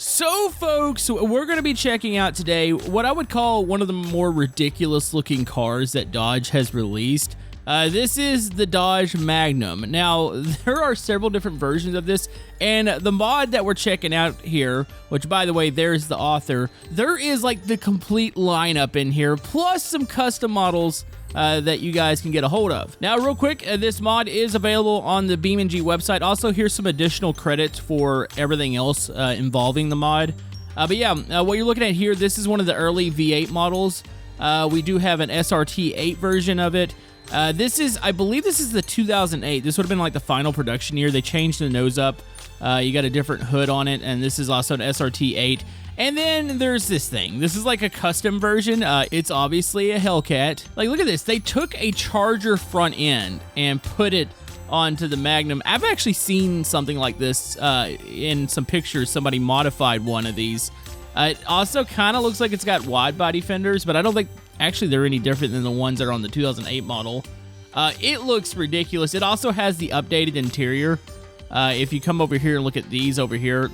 So folks, we're going to be checking out today what I would call one of the more ridiculous looking cars that Dodge has released. This is the Dodge Magnum. Now, there are several different versions of this, and the mod that we're checking out here, which by the way, there's the author, there is like the complete lineup in here, plus some custom models that you guys can get a hold of. Now, real quick, this mod is available on the BeamNG website. Also, here's some additional credits for everything else involving the mod. But yeah, what you're looking at here, this is one of the early V8 models. We do have an SRT8 version of it. I believe this is the 2008. This would have been like the final production year. They changed the nose up. You got a different hood on it, and this is also an SRT8. And then there's this thing. This is like a custom version. It's obviously a HELLCAT. Like, look at this. They took a Charger front end and put it onto the Magnum. I've actually seen something like this in some pictures. Somebody modified one of these. It also kind of looks like it's got wide body fenders, but I don't think actually they're any different than the ones that are on the 2008 model. It looks ridiculous. It also has the updated interior. If you come over here and look at these over here,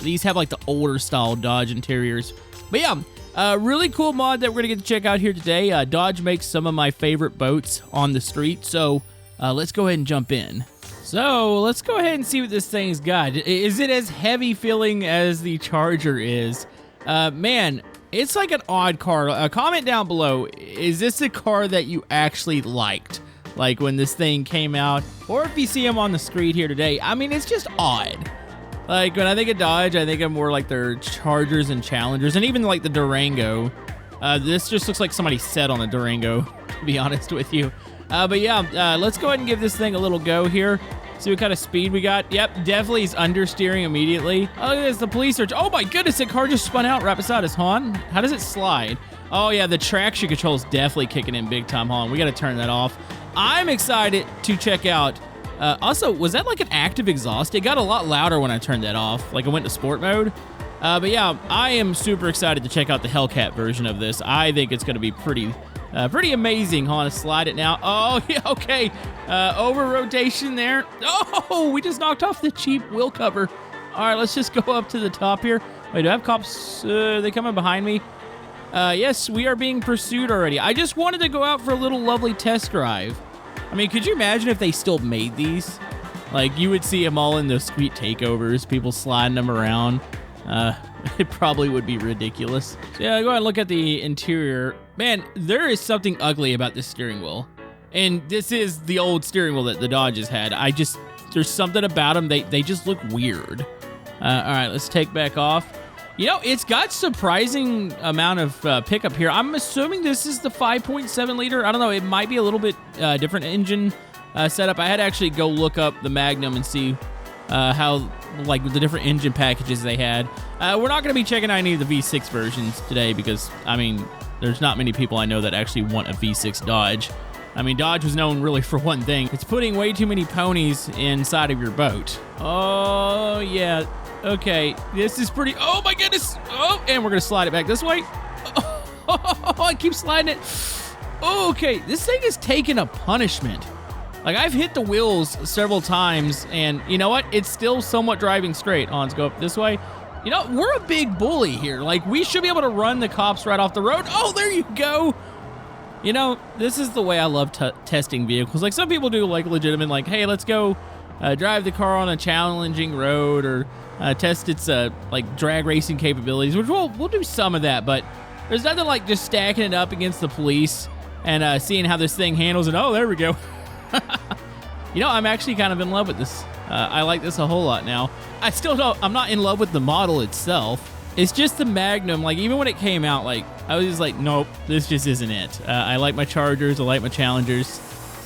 these have like the older style Dodge interiors. But yeah, really cool mod that we're gonna get to check out here today. Dodge makes some of my favorite boats on the street, so let's go ahead and jump in. So let's go ahead and see what this thing's got. Is it as heavy feeling as the Charger is? Man, it's like an odd car. Comment down below, is this a car that you actually liked? Like when this thing came out, or if you see them on the street here today. I mean, it's just odd. Like when I think of Dodge, I think of more like their Chargers and Challengers, and even like the Durango. This just looks like somebody sat on a Durango, to be honest with you. But yeah, let's go ahead and give this thing a little go here. See what kind of speed we got. Yep, definitely is understeering immediately. Oh, look at this, the police are... Oh my goodness, that car just spun out right beside us, hon. How does it slide? Oh yeah, the traction control is definitely kicking in big time, hon. We got to turn that off. I'm excited to check out. Also, was that like an active exhaust? It got a lot louder when I turned that off. Like I went to sport mode. But yeah, I am super excited to check out the HELLCAT version of this. I think it's going to be pretty amazing. Hold on, slide it now. Oh, yeah, okay. Over rotation there. Oh, we just knocked off the cheap wheel cover. All right, let's just go up to the top here. Wait, do I have cops? Are they coming behind me? Yes, we are being pursued already. I just wanted to go out for a little lovely test drive. I mean, could you imagine if they still made these? Like, you would see them all in those street takeovers, people sliding them around. It probably would be ridiculous. So yeah, go ahead and look at the interior. Man, there is something ugly about this steering wheel. And this is the old steering wheel that the Dodges had. There's something about them, they just look weird. All right, let's take back off. You know, it's got surprising amount of pickup here. I'm assuming this is the 5.7 liter. I don't know, it might be a little bit different engine setup. I had to actually go look up the Magnum and see how, like, the different engine packages they had. We're not going to be checking out any of the V6 versions today because, I mean, there's not many people I know that actually want a V6 Dodge. I mean, Dodge was known really for one thing. It's putting way too many ponies inside of your boat. Oh, yeah. Okay, this is pretty... Oh, my goodness. Oh, and we're going to slide it back this way. Oh, I keep sliding it. Okay, this thing is taking a punishment. Like, I've hit the wheels several times, and you know what? It's still somewhat driving straight. Oh, let's go up this way. You know, we're a big bully here. Like, we should be able to run the cops right off the road. Oh, there you go. You know, this is the way I love testing vehicles. Like, some people do, like, legitimate, like, hey, let's go drive the car on a challenging road or test its, like, drag racing capabilities, which we'll do some of that, but there's nothing like just stacking it up against the police and seeing how this thing handles it. Oh, there we go. You know, I'm actually kind of in love with this. I like this a whole lot now. I'm not in love with the model itself. It's just the Magnum. Like, even when it came out, like, I was just like, nope, this just isn't it. I like my Chargers, I like my Challengers.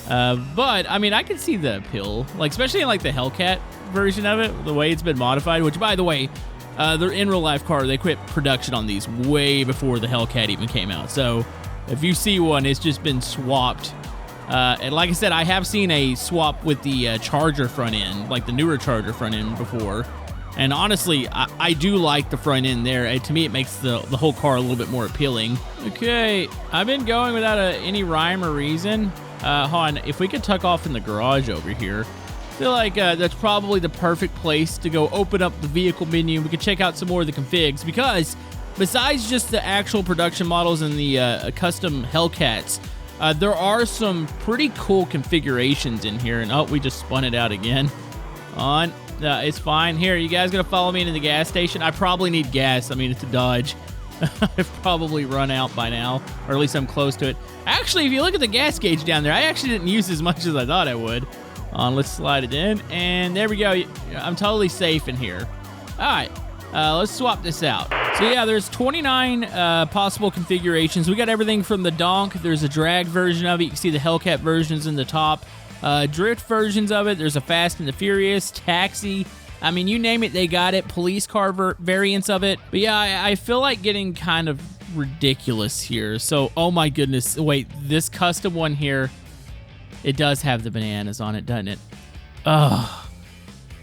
But, I mean, I can see the appeal. Like, especially in, like, the HELLCAT version of it, the way it's been modified, which, by the way, they're in real life car. They quit production on these way before the HELLCAT even came out. So, if you see one, it's just been swapped. And like I said, I have seen a swap with the Charger front end, like the newer Charger front end before. And honestly, I do like the front end there. To me, it makes the whole car a little bit more appealing. Okay, I've been going without any rhyme or reason. Hold on, if we could tuck off in the garage over here. feel like that's probably the perfect place to go open up the vehicle menu. We can check out some more of the configs, because besides just the actual production models and the custom Hellcats, there are some pretty cool configurations in here. And oh, we just spun it out again. On. It's fine. Here, you guys gonna follow me into the gas station? I probably need gas. I mean, it's a Dodge. I've probably run out by now, or at least I'm close to it. Actually, if you look at the gas gauge down there, I actually didn't use as much as I thought I would. Let's slide it in, and there we go. I'm totally safe in here. All right, let's swap this out. So yeah, there's 29 possible configurations. We got everything from the Donk. There's a drag version of it. You can see the Hellcat versions in the top. Drift versions of it. There's a Fast and the Furious, Taxi. I mean, you name it, they got it. Police car variants of it. But yeah, I feel like getting kind of ridiculous here. So, oh my goodness. Wait, this custom one here, it does have the bananas on it, doesn't it? Ugh.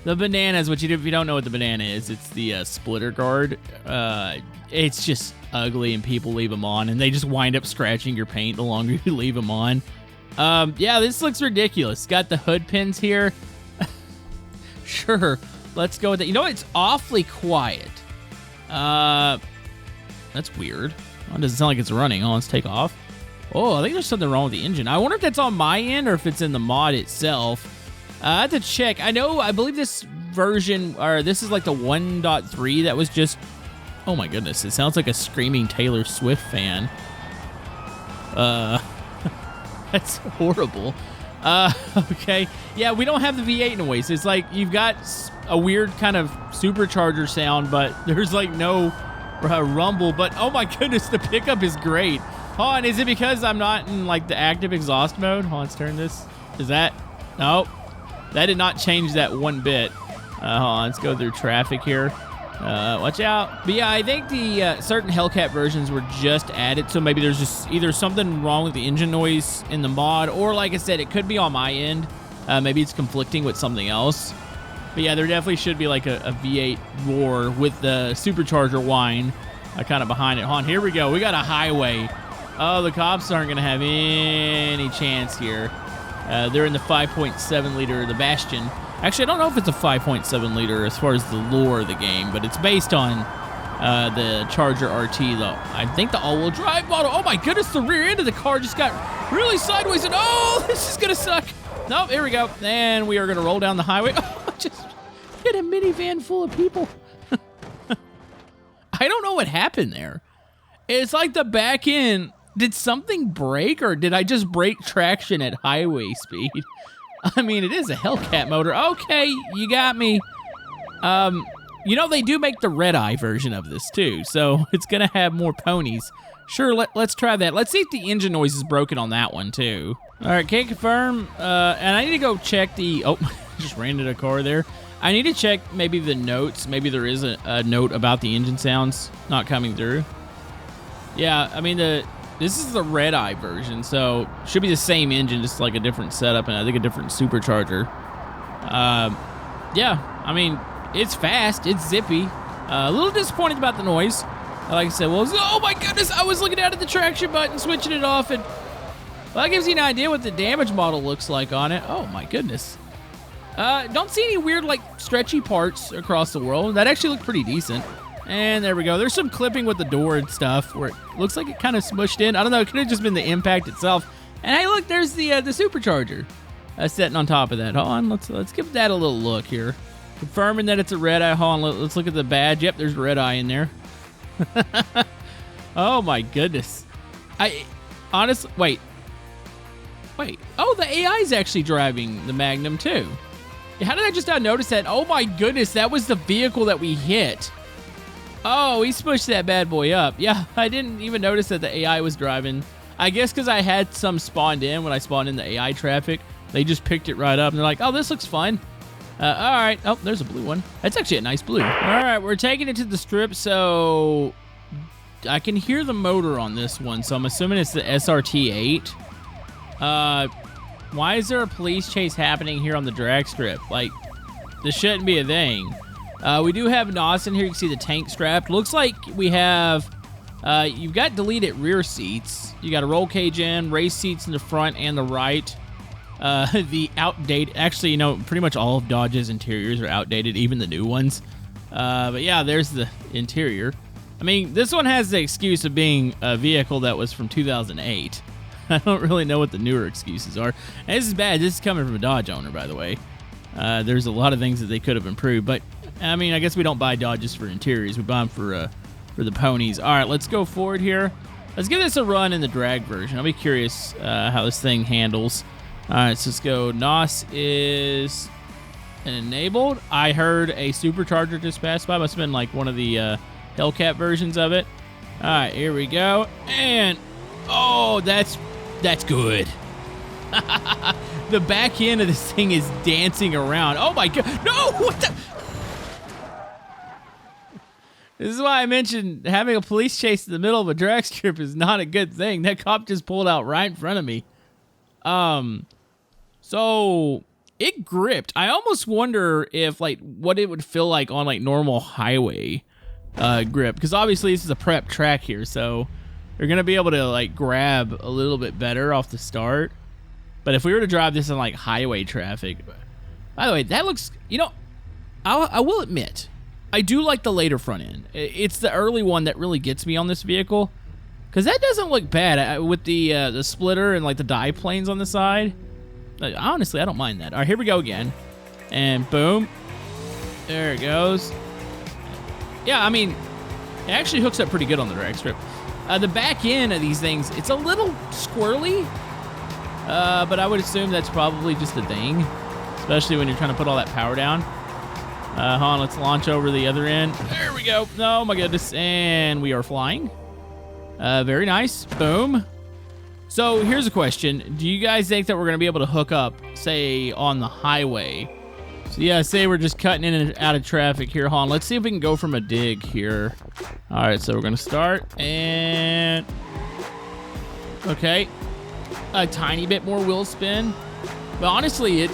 The bananas, which if you don't know what the banana is, it's the splitter guard. It's just ugly, and people leave them on, and they just wind up scratching your paint the longer you leave them on. Yeah, this looks ridiculous. Got the hood pins here. Sure, let's go with it. You know, it's awfully quiet. That's weird. Oh, it doesn't sound like it's running. Oh, let's take off. Oh, I think there's something wrong with the engine. I wonder if that's on my end or if it's in the mod itself. I have to check. I believe this version, or this is like the 1.3 that was just... Oh my goodness, it sounds like a screaming Taylor Swift fan. That's horrible. Okay. Yeah, we don't have the V8 noise. It's like you've got a weird kind of supercharger sound, but there's like no rumble. But oh my goodness, the pickup is great. Hold on, is it because I'm not in like the active exhaust mode? Hold on, let's turn this. Is that? Nope. That did not change that one bit. Hold on, let's go through traffic here. Watch out. But yeah, I think the certain Hellcat versions were just added, so maybe there's just either something wrong with the engine noise in the mod, or like I said, it could be on my end. Maybe it's conflicting with something else. But yeah, there definitely should be like a V8 roar with the supercharger whine kind of behind it. Hold on, here we go. We got a highway. Oh, the cops aren't going to have any chance here. They're in the 5.7 liter, the Bastion. Actually, I don't know if it's a 5.7 liter as far as the lore of the game, but it's based on the Charger RT, though. I think the all-wheel drive model. Oh my goodness, the rear end of the car just got really sideways, and oh, this is gonna suck. Nope, here we go. And we are gonna roll down the highway. Oh, just hit a minivan full of people. I don't know what happened there. It's like the back end. Did something break, or did I just break traction at highway speed? I mean, it is a Hellcat motor. Okay, you got me. You know, they do make the red-eye version of this, too, so it's going to have more ponies. Sure, let's try that. Let's see if the engine noise is broken on that one, too. All right, can't confirm. And I need to go check the... Oh, just ran into a car there. I need to check maybe the notes. Maybe there is a note about the engine sounds not coming through. Yeah, I mean, this is the red-eye version, so should be the same engine, just like a different setup, and I think a different supercharger. Yeah, I mean, it's fast, it's zippy. A little disappointed about the noise. Like I said, well, oh my goodness, I was looking down at the traction button, switching it off, and well, that gives you an idea what the damage model looks like on it. Oh my goodness. Don't see any weird, like, stretchy parts across the world. That actually looked pretty decent. And there we go. There's some clipping with the door and stuff where it looks like it kind of smushed in. I don't know. It could have just been the impact itself. And hey, look, there's the supercharger sitting on top of that. Hold on. Let's give that a little look here. Confirming that it's a red eye. Hold on. Let's look at the badge. Yep, there's a red eye in there. Oh my goodness. Honestly, wait. Oh, the AI is actually driving the Magnum too. How did I just not notice that? Oh my goodness, that was the vehicle that we hit. Oh, he smushed that bad boy up. Yeah, I didn't even notice that the AI was driving. I guess because I had some spawned in when I spawned in the AI traffic. They just picked it right up, and they're like, oh, this looks fun. All right. Oh, there's a blue one. That's actually a nice blue. All right, we're taking it to the strip, so I can hear the motor on this one, so I'm assuming it's the SRT-8. Why is there a police chase happening here on the drag strip? Like, this shouldn't be a thing. We do have NOS in here. You can see the tank strapped. Looks like we have, you've got deleted rear seats. You got a roll cage in, race seats in the front and the right. the outdated, actually, you know, pretty much all of Dodge's interiors are outdated, even the new ones. But yeah, there's the interior. I mean, this one has the excuse of being a vehicle that was from 2008. I don't really know what the newer excuses are. And this is bad. This is coming from a Dodge owner, by the way. There's a lot of things that they could have improved, but I mean, I guess we don't buy Dodges for interiors. We buy them for the ponies. All right, let's go forward here. Let's give this a run in the drag version. I'll be curious how this thing handles. All right, so let's go. NOS is enabled. I heard a supercharger just pass by. Must have been like one of the HELLCAT versions of it. All right, here we go. And, oh, that's good. The back end of this thing is dancing around. Oh, my God. No, what the? This is why I mentioned having a police chase in the middle of a drag strip is not a good thing. That cop just pulled out right in front of me. So it gripped. I almost wonder if, like, what it would feel like on, like, normal highway grip. Because obviously this is a prep track here, so you're going to be able to, like, grab a little bit better off the start. But if we were to drive this in, like, highway traffic... By the way, that looks... You know, I will admit... I do like the later front end. It's the early one that really gets me on this vehicle, because that doesn't look bad with the splitter and like the die planes on the side. Like, honestly, I don't mind that. All right, here we go again, and boom, there it goes. Yeah, I mean, it actually hooks up pretty good on the drag strip. The back end of these things, it's a little squirrely, but I would assume that's probably just a thing, especially when you're trying to put all that power down. Hold on, let's launch over the other end. There we go. Oh, my goodness. And we are flying. Very nice. Boom. So here's a question. Do you guys think that we're going to be able to hook up, say, on the highway? So, yeah, say we're just cutting in and out of traffic here. Hold on. Let's see if we can go from a dig here. All right, so we're going to start. And... okay. A tiny bit more wheel spin. But honestly, it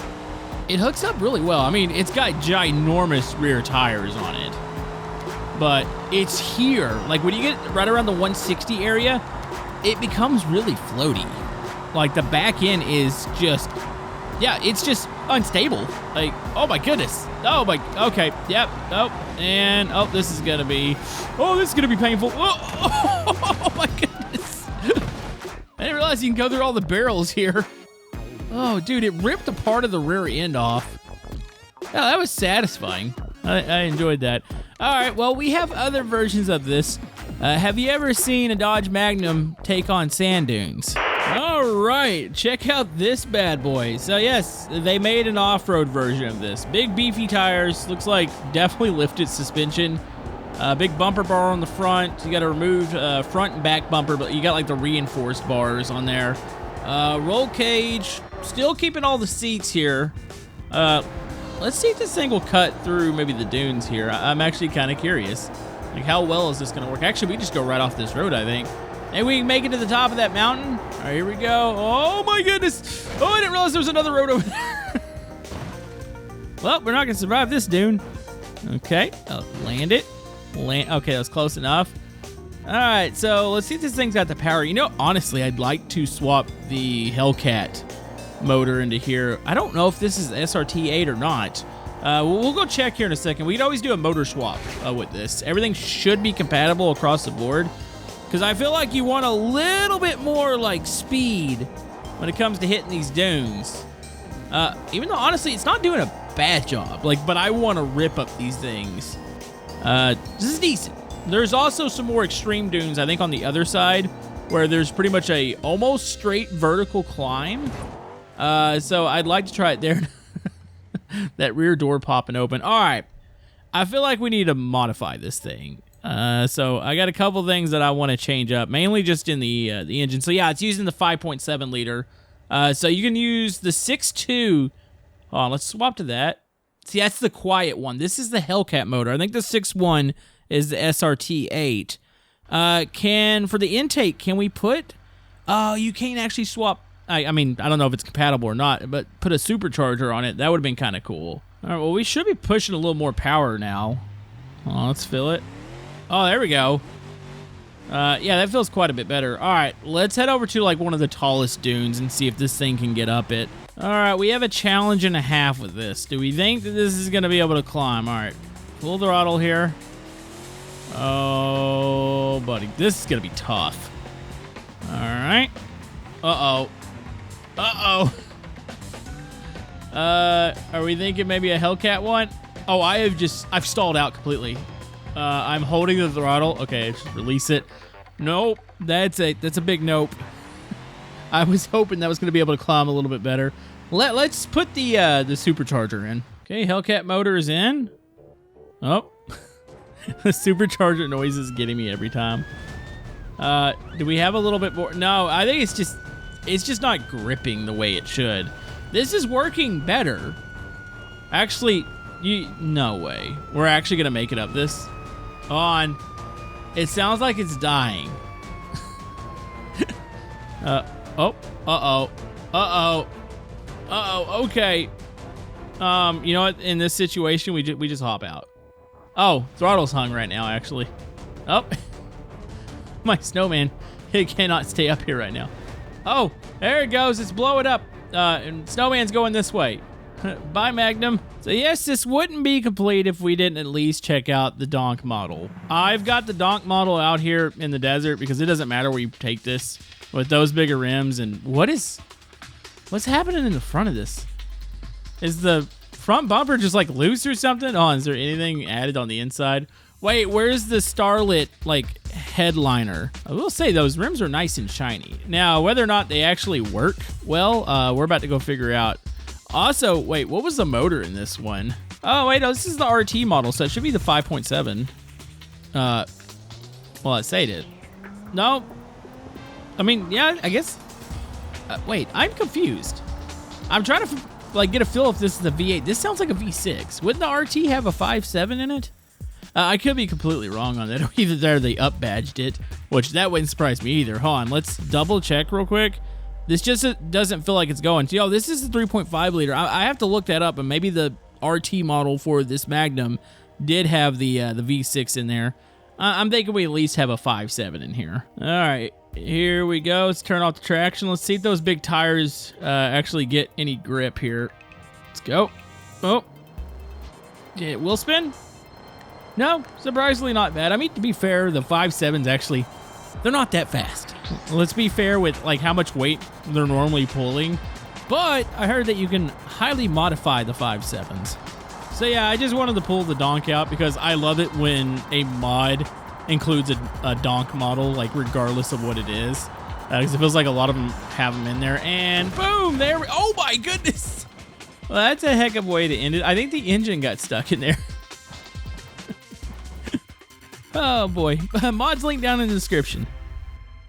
hooks up really well. I mean, it's got ginormous rear tires on it, but it's here. Like, when you get right around the 160 area, it becomes really floaty. Like, the back end is just, yeah, it's just unstable. Like, oh my goodness. Oh my, okay, yep, oh, and, oh, this is gonna be painful. Oh my goodness. I didn't realize you can go through all the barrels here. Oh, dude, it ripped a part of the rear end off. Yeah, that was satisfying. I enjoyed that. All right, well, we have other versions of this. Have you ever seen a Dodge Magnum take on sand dunes? All right, check out this bad boy. So, yes, they made an off-road version of this. Big, beefy tires. Looks like definitely lifted suspension. Big bumper bar on the front. You got a removed front and back bumper, but you got, like, the reinforced bars on there. Roll cage. Still keeping all the seats here. Let's see if this thing will cut through maybe the dunes here. I'm actually kind of curious. Like, how well is this going to work? Actually, we just go right off this road, I think. Maybe we can make it to the top of that mountain. All right, here we go. Oh, my goodness. Oh, I didn't realize there was another road over there. Well, we're not going to survive this dune. Okay, land it. Okay, that was close enough. All right, so let's see if this thing's got the power. You know, honestly, I'd like to swap the HELLCAT motor into here. I don't know if this is SRT8 or not. We'll go check here in a second. We could always do a motor swap with this. Everything should be compatible across the board, because I feel like you want a little bit more like speed when it comes to hitting these dunes. Even though honestly, it's not doing a bad job. Like, but I want to rip up these things. This is decent. There's also some more extreme dunes, I think, on the other side, where there's pretty much a almost straight vertical climb. So I'd like to try it there. That rear door popping open. All right. I feel like we need to modify this thing. So I got a couple things that I want to change up, mainly just in the engine. So yeah, it's using the 5.7 liter. So you can use the 6.2. Hold on, let's swap to that. See, that's the quiet one. This is the HELLCAT motor. I think the 6.1 is the SRT8. For the intake, can we put... Oh, you can't actually swap... I mean, I don't know if it's compatible or not, but put a supercharger on it. That would have been kind of cool. All right, well, we should be pushing a little more power now. Oh, let's fill it. Oh, there we go. Yeah, that feels quite a bit better. All right, let's head over to, like, one of the tallest dunes and see if this thing can get up it. All right, we have a challenge and a half with this. Do we think that this is going to be able to climb? All right, full throttle here. Oh, buddy, this is going to be tough. All right. Uh-oh. Uh-oh. Are we thinking maybe a HELLCAT one? Oh, I've stalled out completely. I'm holding the throttle. Okay, just release it. Nope, that's a big nope. I was hoping that was going to be able to climb a little bit better. Let's put the supercharger in. Okay, HELLCAT motor is in. Oh, the supercharger noise is getting me every time. Do we have a little bit more? No, I think it's just not gripping the way it should. This is working better. Actually, no way. We're actually gonna make it up this. On. It sounds like it's dying. Okay. You know what? In this situation, we just hop out. Oh, throttle's hung right now, actually. Oh. My snowman, it cannot stay up here right now. Oh, there it goes. It's blowing up. And snowman's going this way. Bye, Magnum. So yes, this wouldn't be complete if we didn't at least check out the Donk model. I've got the Donk model out here in the desert because it doesn't matter where you take this with those bigger rims. And what's happening in the front of this? Is the front bumper just like loose or something? Oh, is there anything added on the inside? Wait, where's the Starlit like headliner? I will say those rims are nice and shiny. Now, whether or not they actually work well, we're about to go figure out. Also, wait, what was the motor in this one? Oh, wait, no, this is the RT model, so it should be the 5.7. Well, I say it. No. I mean, yeah, I guess. Wait, I'm confused. I'm trying to like get a feel if this is a V8. This sounds like a V6. Wouldn't the RT have a 5.7 in it? I could be completely wrong on that. Either they up-badged it, which that wouldn't surprise me either. Hold on, let's double check real quick. This just doesn't feel like it's going. Yo, this is the 3.5 liter. I have to look that up, and maybe the RT model for this Magnum did have the V6 in there. I'm thinking we at least have a 5.7 in here. All right, here we go. Let's turn off the traction. Let's see if those big tires actually get any grip here. Let's go. Oh, yeah, wheel spin? No, surprisingly not bad. I mean, to be fair, the 5.7s actually, they're not that fast. Let's be fair with like how much weight they're normally pulling. But I heard that you can highly modify the 5.7s. So yeah, I just wanted to pull the Donk out because I love it when a mod includes a Donk model, like regardless of what it is. Because it feels like a lot of them have them in there. And boom, there we, oh my goodness. Well, that's a heck of a way to end it. I think the engine got stuck in there. Oh boy. Mods link down in the description.